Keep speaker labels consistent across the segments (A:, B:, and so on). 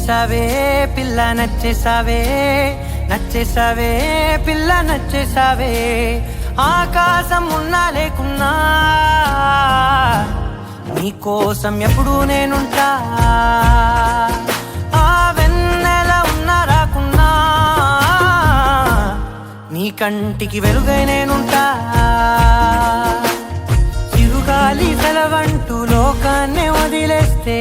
A: నచ్చేసావే పిల్ల నచ్చేసావే, నచ్చేసావే పిల్ల నచ్చేసావే. ఆకాశం ఉన్నా లేకున్నా నీకోసం ఎప్పుడూ నేనుంటా. ఆ వెన్నెల ఉన్నా రాకున్నా నీ కంటికి వెలుగై నేనుంటా. చిరుగాలి సెలవంటూ లోకాన్నే వదిలేస్తే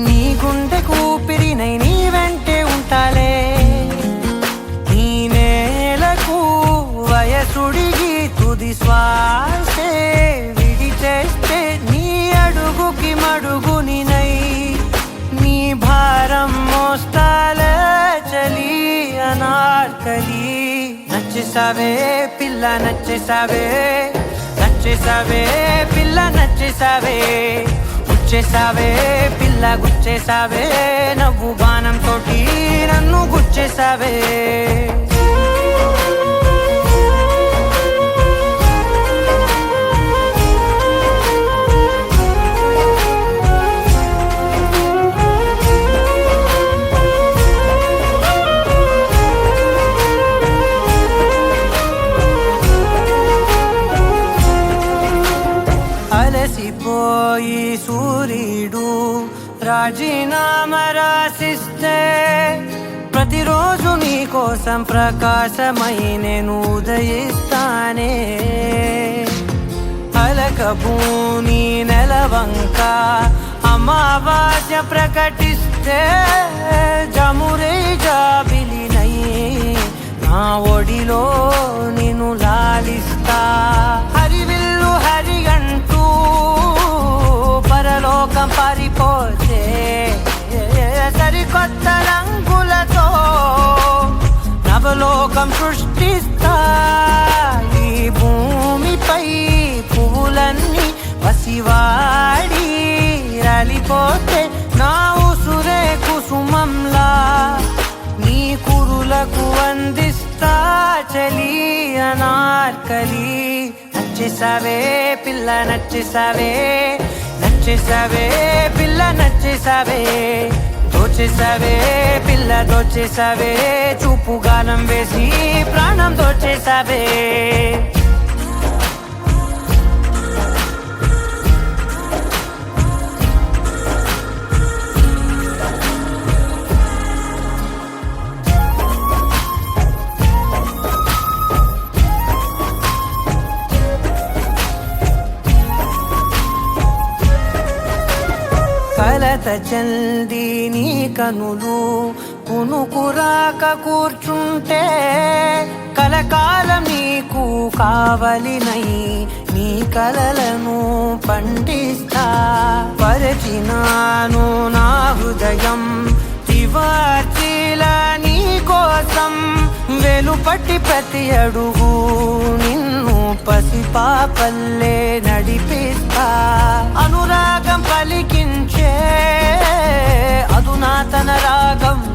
A: నీ గుండెకు ఊపిరినై నీ వెంటే ఉంటాలే. నీ నేలకు వయసుడిగి తుది శ్వాసే విడిచేస్తే నీ అడుగుకి మడుగునినై నీ భారం మోస్తాలే చలి అనార్కలి. నచ్చేసావే పిల్ల నచ్చేసావే, నచ్చేసావే పిల్ల నచ్చేసావే. గుచ్చేసావే పిల్ల గుచ్చేసావే, నవ్వు బాణం తోటి నన్ను గుచ్చేసావే. అలసిపోయి సూర్యుడు రాజీనామా రాసిస్తే ప్రతిరోజు నీ కోసం ప్రకాశమై నేను ఉదయిస్తానే. అలకభూని నెలవంక అమావాస్య ప్రకటిస్తే జమురే జాబిలినై నా ఒడిలో నిన్ను లాలిస్తా. హరివిల్లు హరిగంటూ పరలోకం పారిపోతే సరికొత్త రంగులతో నవలోకం సృష్టిస్తా. ఈ భూమిపై పువ్వులన్నీ పసివాడి రాలిపోతే నా ఉసురే కుసుమంలా నీ కురులకు అందిస్తా చలి అనార్కలి. నచ్చేసావే పిల్ల నచ్చేసావే, నచ్చేసావే పిల్ల నచ్చేసావే. దోచేసావే పిల్ల దోచేసావే, చూపు గానం వేసి ప్రాణం దోచేసావే. కలత చల్ది నీ కనులు కునుకురాక కూర్చుంటే కలకాలం నీకు కావలినై నీ కలలను పండిస్తా. పరిచినాను నా హృదయం తివాచీల నీ కోసం, వెలుపట్టి ప్రతి అడుగు నిన్ను పసిపాపల్లే నడిపిస్తా. అనురాగం పలికించే అధునాతన రాగం